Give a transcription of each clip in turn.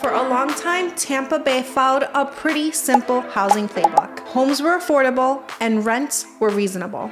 For a long time, Tampa Bay followed a pretty simple housing playbook. Homes were affordable and rents were reasonable.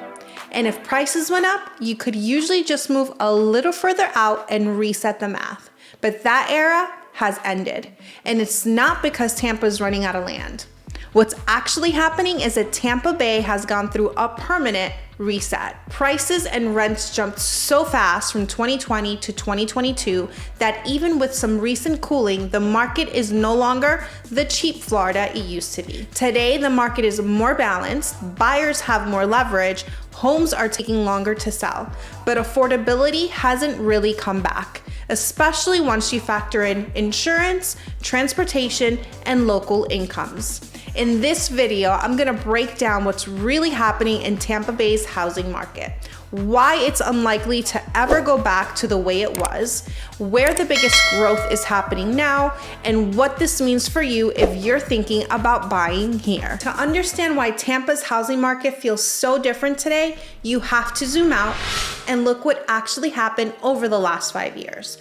And if prices went up, you could usually just move a little further out and reset the math. But that era has ended. And it's not because Tampa's running out of land. What's actually happening is that Tampa Bay has gone through a permanent reset. Prices and rents jumped so fast from 2020 to 2022 that even with some recent cooling, the market is no longer the cheap Florida it used to be. Today, the market is more balanced, buyers have more leverage, homes are taking longer to sell, but affordability hasn't really come back, especially once you factor in insurance, transportation, and local incomes. In this video, I'm gonna break down what's really happening in Tampa Bay's housing market, why it's unlikely to ever go back to the way it was, where the biggest growth is happening now, and what this means for you if you're thinking about buying here. To understand why Tampa's housing market feels so different today, you have to zoom out and look what actually happened over the last 5 years.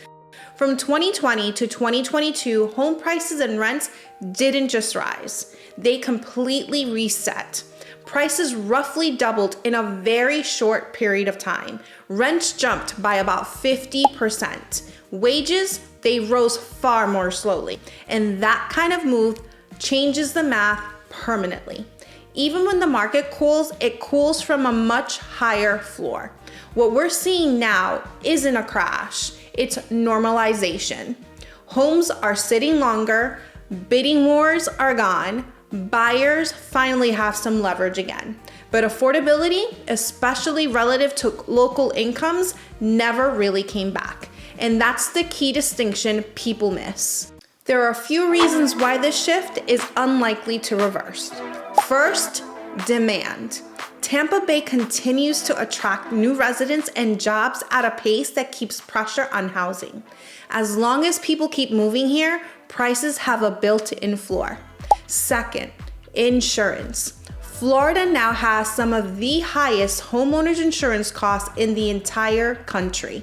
From 2020 to 2022, home prices and rents didn't just rise. They completely reset. Prices roughly doubled in a very short period of time. Rents jumped by about 50%. Wages, they rose far more slowly. And that kind of move changes the math permanently. Even when the market cools, it cools from a much higher floor. What we're seeing now isn't a crash, it's normalization. Homes are sitting longer, bidding wars are gone, buyers finally have some leverage again. But affordability, especially relative to local incomes, never really came back. And that's the key distinction people miss. There are a few reasons why this shift is unlikely to reverse. First, demand. Tampa Bay continues to attract new residents and jobs at a pace that keeps pressure on housing. As long as people keep moving here, prices have a built-in floor. Second, insurance. Florida now has some of the highest homeowners insurance costs in the entire country.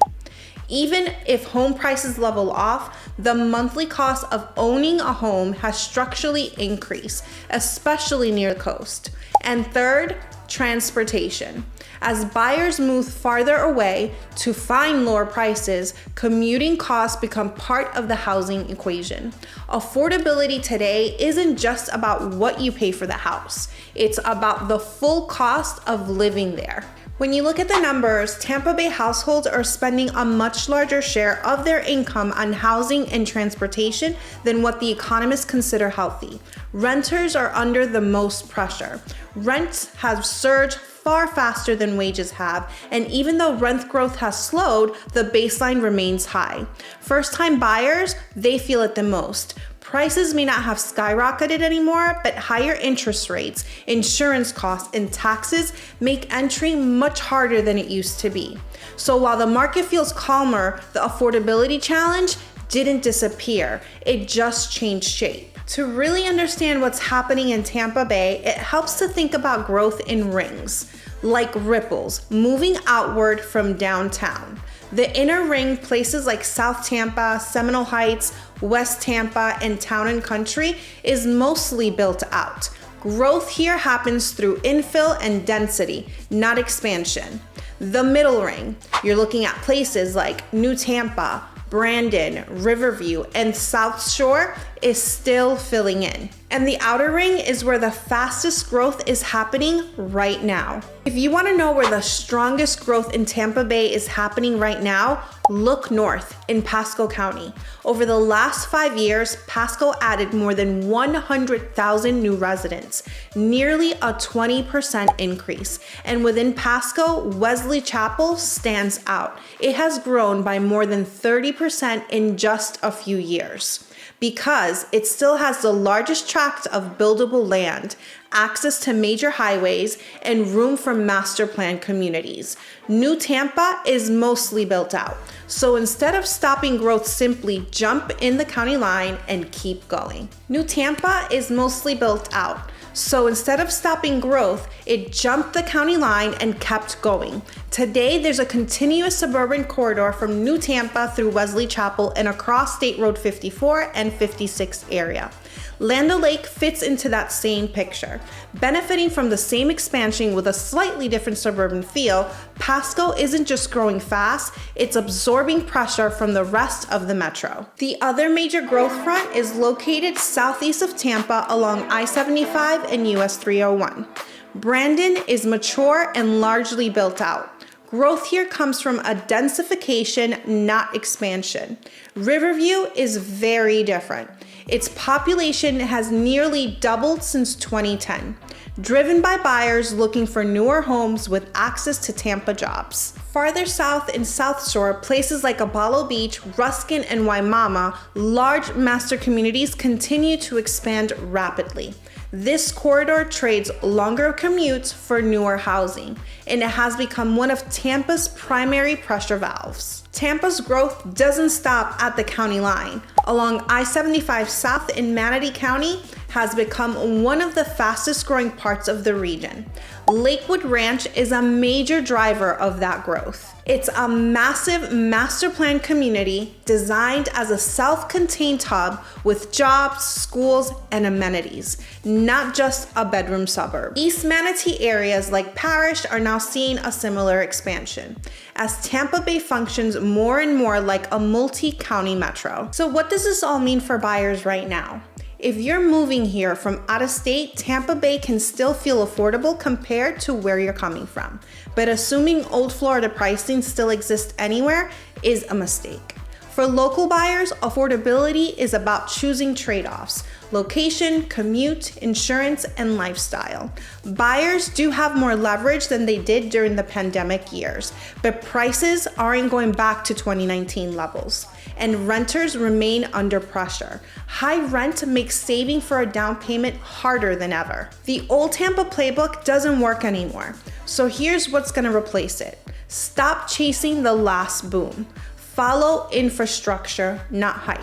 Even if home prices level off, the monthly cost of owning a home has structurally increased, especially near the coast. And third, transportation. As buyers move farther away to find lower prices, commuting costs become part of the housing equation. Affordability today isn't just about what you pay for the house. It's about the full cost of living there. When you look at the numbers, Tampa Bay households are spending a much larger share of their income on housing and transportation than what the economists consider healthy. Renters are under the most pressure. Rents have surged far faster than wages have, and even though rent growth has slowed, the baseline remains high. First-time buyers, they feel it the most. Prices may not have skyrocketed anymore, but higher interest rates, insurance costs, and taxes make entry much harder than it used to be. So while the market feels calmer, the affordability challenge didn't disappear. It just changed shape. To really understand what's happening in Tampa Bay, it helps to think about growth in rings, like ripples, moving outward from downtown. The inner ring, places like South Tampa, Seminole Heights, West Tampa, and Town and Country, is mostly built out. Growth here happens through infill and density, not expansion. The middle ring, you're looking at places like New Tampa, Brandon, Riverview, and Southshore, is still filling in. And the outer ring is where the fastest growth is happening right now. If you want to know where the strongest growth in Tampa Bay is happening right now, look north in Pasco County. Over the last 5 years, Pasco added more than 100,000 new residents, nearly a 20% increase. And within Pasco, Wesley Chapel stands out. It has grown by more than 30% in just a few years, because it still has the largest tract of buildable land, access to major highways, and room for master plan communities. New Tampa is mostly built out. So instead of stopping growth, simply jump in the county line and keep going. New Tampa is mostly built out. So instead of stopping growth, it jumped the county line and kept going. Today, there's a continuous suburban corridor from New Tampa through Wesley Chapel and across State Road 54 and 56 area. Land O'Lake fits into that same picture. Benefiting from the same expansion with a slightly different suburban feel, Pasco isn't just growing fast, it's absorbing pressure from the rest of the metro. The other major growth front is located southeast of Tampa along I-75 and US 301. Brandon is mature and largely built out. Growth here comes from a densification, not expansion. Riverview is very different. Its population has nearly doubled since 2010, driven by buyers looking for newer homes with access to Tampa jobs. Farther south in Southshore, places like Apollo Beach, Ruskin, and Waimama, large master communities continue to expand rapidly. This corridor trades longer commutes for newer housing, and it has become one of Tampa's primary pressure valves. Tampa's growth doesn't stop at the county line. Along I-75 South in Manatee County has become one of the fastest growing parts of the region. Lakewood Ranch is a major driver of that growth. It's a massive master plan community designed as a self-contained hub with jobs, schools, and amenities, not just a bedroom suburb. East Manatee areas like Parish are now seeing a similar expansion, as Tampa Bay functions more and more like a multi-county metro. So what does this all mean for buyers right now? If you're moving here from out of state, Tampa Bay can still feel affordable compared to where you're coming from. But assuming old Florida pricing still exists anywhere is a mistake. For local buyers, affordability is about choosing trade-offs: location, commute, insurance, and lifestyle. Buyers do have more leverage than they did during the pandemic years, but prices aren't going back to 2019 levels, and renters remain under pressure. High rent makes saving for a down payment harder than ever. The old Tampa playbook doesn't work anymore, so here's what's gonna replace it. Stop chasing the last boom. Follow infrastructure, not hype.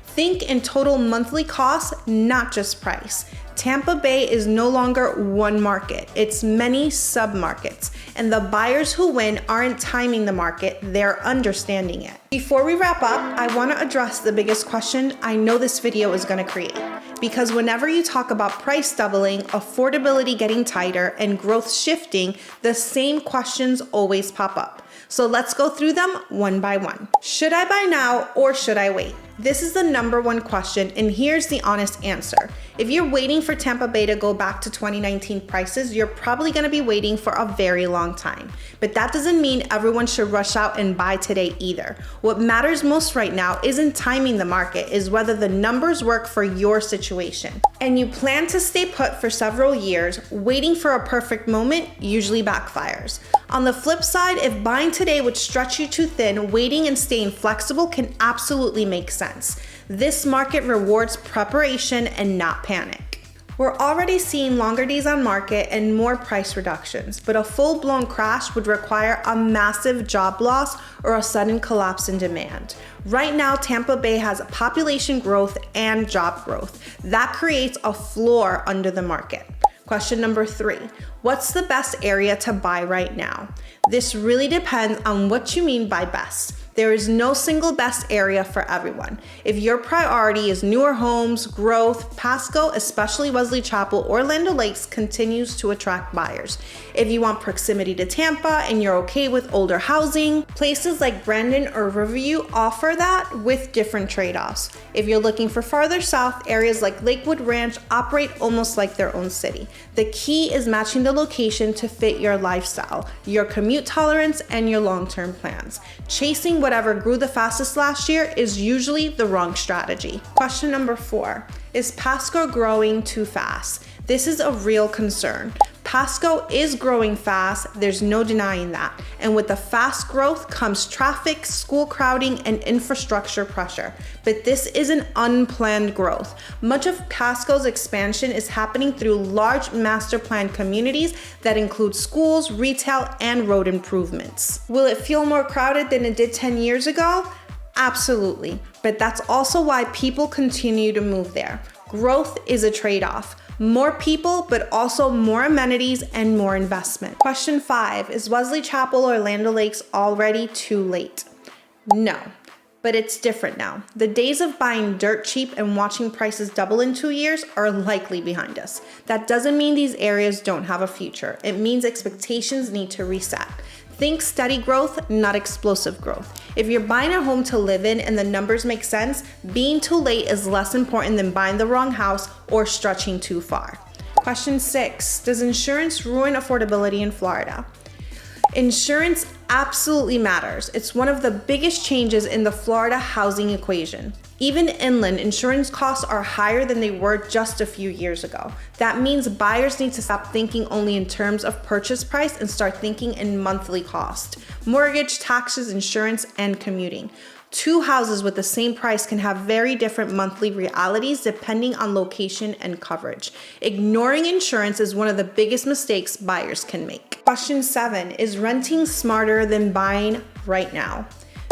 Think in total monthly costs, not just price. Tampa Bay is no longer one market, it's many sub-markets, and the buyers who win aren't timing the market, they're understanding it. Before we wrap up, I want to address the biggest question I know this video is going to create. Because whenever you talk about price doubling, affordability getting tighter, and growth shifting, the same questions always pop up. So let's go through them one by one. Should I buy now or should I wait? This is the number one question, and here's the honest answer. If you're waiting for Tampa Bay to go back to 2019 prices, you're probably gonna be waiting for a very long time. But that doesn't mean everyone should rush out and buy today either. What matters most right now isn't timing the market, is whether the numbers work for your situation. And you plan to stay put for several years, waiting for a perfect moment usually backfires. On the flip side, if buying today would stretch you too thin, waiting and staying flexible can absolutely make sense. This market rewards preparation and not panic. We're already seeing longer days on market and more price reductions, but a full-blown crash would require a massive job loss or a sudden collapse in demand. Right now, Tampa Bay has population growth and job growth. That creates a floor under the market. Question number 3, what's the best area to buy right now? This really depends on what you mean by best. There is no single best area for everyone. If your priority is newer homes, growth, Pasco, especially Wesley Chapel or Land O'Lakes, continues to attract buyers. If you want proximity to Tampa and you're okay with older housing, places like Brandon or Riverview offer that with different trade-offs. If you're looking for farther south, areas like Lakewood Ranch operate almost like their own city. The key is matching the location to fit your lifestyle, your commute tolerance, and your long-term plans. Chasing whatever grew the fastest last year is usually the wrong strategy. Question number 4, is Pasco growing too fast? This is a real concern. Pasco is growing fast, there's no denying that. And with the fast growth comes traffic, school crowding, and infrastructure pressure. But this isn't unplanned growth. Much of Pasco's expansion is happening through large master plan communities that include schools, retail, and road improvements. Will it feel more crowded than it did 10 years ago? Absolutely, but that's also why people continue to move there. Growth is a trade-off. More people, but also more amenities and more investment. Question 5, is Wesley Chapel or Land O'Lakes already too late? No. But it's different now. The days of buying dirt cheap and watching prices double in 2 years are likely behind us. That doesn't mean these areas don't have a future. It means expectations need to reset. Think steady growth, not explosive growth. If you're buying a home to live in and the numbers make sense, being too late is less important than buying the wrong house or stretching too far. Question 6, does insurance ruin affordability in Florida? Insurance absolutely matters. It's one of the biggest changes in the Florida housing equation. Even inland, insurance costs are higher than they were just a few years ago. That means buyers need to stop thinking only in terms of purchase price and start thinking in monthly cost. Mortgage, taxes, insurance, and commuting. 2 houses with the same price can have very different monthly realities depending on location and coverage. Ignoring insurance is one of the biggest mistakes buyers can make. Question 7, is renting smarter than buying right now?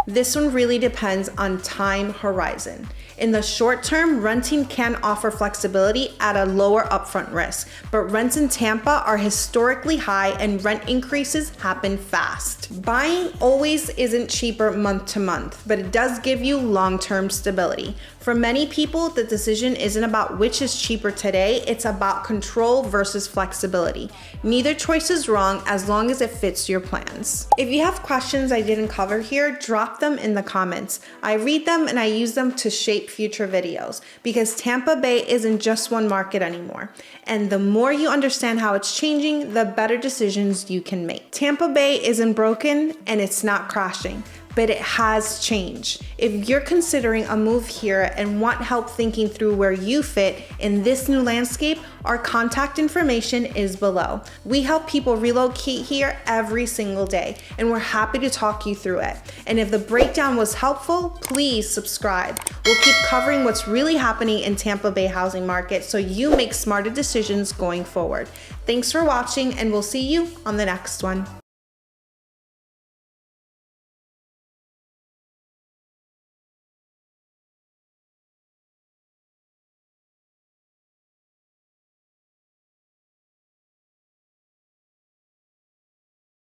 This one really depends on time horizon. In the short term, renting can offer flexibility at a lower upfront risk, but rents in Tampa are historically high and rent increases happen fast. Buying always isn't cheaper month to month, but it does give you long-term stability. For many people, the decision isn't about which is cheaper today, it's about control versus flexibility. Neither choice is wrong as long as it fits your plans. If you have questions I didn't cover here, drop them in the comments. I read them and I use them to shape future videos because Tampa Bay isn't just one market anymore. And the more you understand how it's changing, the better decisions you can make. Tampa Bay isn't broken and it's not crashing, but it has changed. If you're considering a move here and want help thinking through where you fit in this new landscape, our contact information is below. We help people relocate here every single day, and we're happy to talk you through it. And if the breakdown was helpful, please subscribe. We'll keep covering what's really happening in Tampa Bay housing market so you make smarter decisions going forward. Thanks for watching, and we'll see you on the next one.